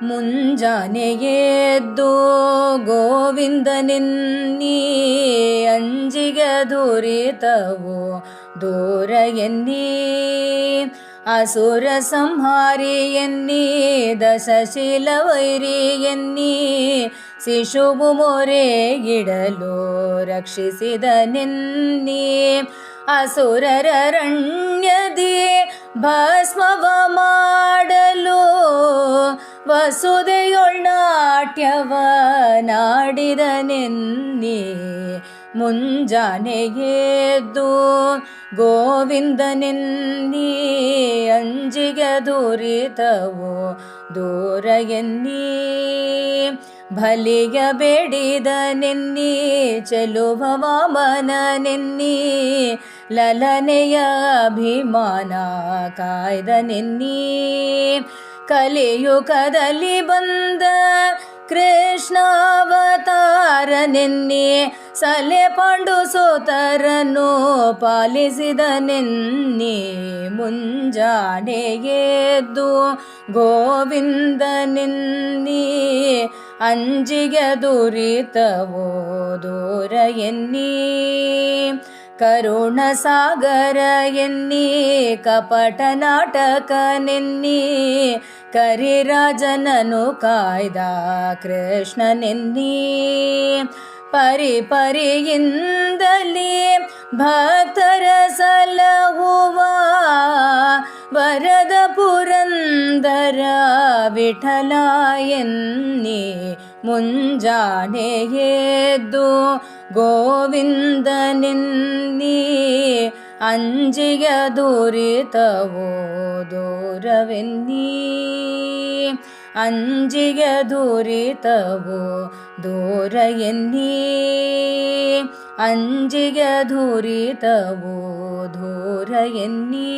ಮುಂಜಾನೆ ಎದ್ದು ಗೋವಿಂದನೆನ್ನಿ ಅಂಜಿಗೆ ದುರಿತವು ದೂರ ಎನ್ನಿ ಅಸುರ ಸಂಹಾರಿ ಎನ್ನಿ ದಶಶೀಲ ವೈರಿ ಎನ್ನಿ ಶಿಶುವು ಮೊರೆಗಿಡಲು ರಕ್ಷಿಸಿದನೆನ್ನಿ ಅಸುರರರಣ್ಯದಿ ಭಸ್ಮವ ಮಾಡಲು ವಸುದೆಯೊಳ್ನಾಟ್ಯವ ನಾಡಿದನೆನ್ನಿ ಮುಂಜಾನೆ ಎದ್ದು ಗೋವಿಂದನೆನ್ನಿ ಅಂಜಿಗೆ ದುರಿತವು ದೂರ ಎನ್ನಿ ಬಲಿಯ ಬೇಡಿದನೆನ್ನಿ ಚೆಲುವ ವಾಮನನೆನ್ನಿ ಲಲನೆಯ ಅಭಿಮಾನ ಕಾಯ್ದನೆನ್ನಿ ಕಲಿಯುಗದಲ್ಲಿ ಬಂದ ಕೃಷ್ಣಾವತಾರನೆನ್ನಿ ಸಲೆ ಪಾಂಡು ಸೋತರನ್ನು ಪಾಲಿಸಿದನೆನ್ನಿ ಮುಂಜಾನೆ ಎದ್ದು ಗೋವಿಂದನೆನ್ನಿ ಅಂಜಿಗೆ ದುರಿತವೋ ದೂರ ಎನ್ನಿ ಕರುಣ ಸಾಗರ ಎನ್ನಿ ಕಪಟ ನಾಟಕನೆನ್ನಿ ಕರಿರಾಜನನು ಕಾಯ್ದ ಕೃಷ್ಣನೆನ್ನಿ ಪರಿಪರಿಯಿಂದಲೇ ಭಕ್ತರ ಸಲಹುವ ವರದ ಪುರಂದರ ವಿಠಲ ಎನ್ನಿ ಮುಂಜಾನೆ ಎದ್ದು ಗೋವಿಂದನೆನ್ನಿ ಅಂಜಿಗೆ ದುರಿತವೋ ದೂರವೆನ್ನಿ ಅಂಜಿಗೆ ದುರಿತವೋ ದೂರ ಎನ್ನಿ ಅಂಜಿಗೆ ದುರಿತವೋ ದೂರ ಎನ್ನಿ.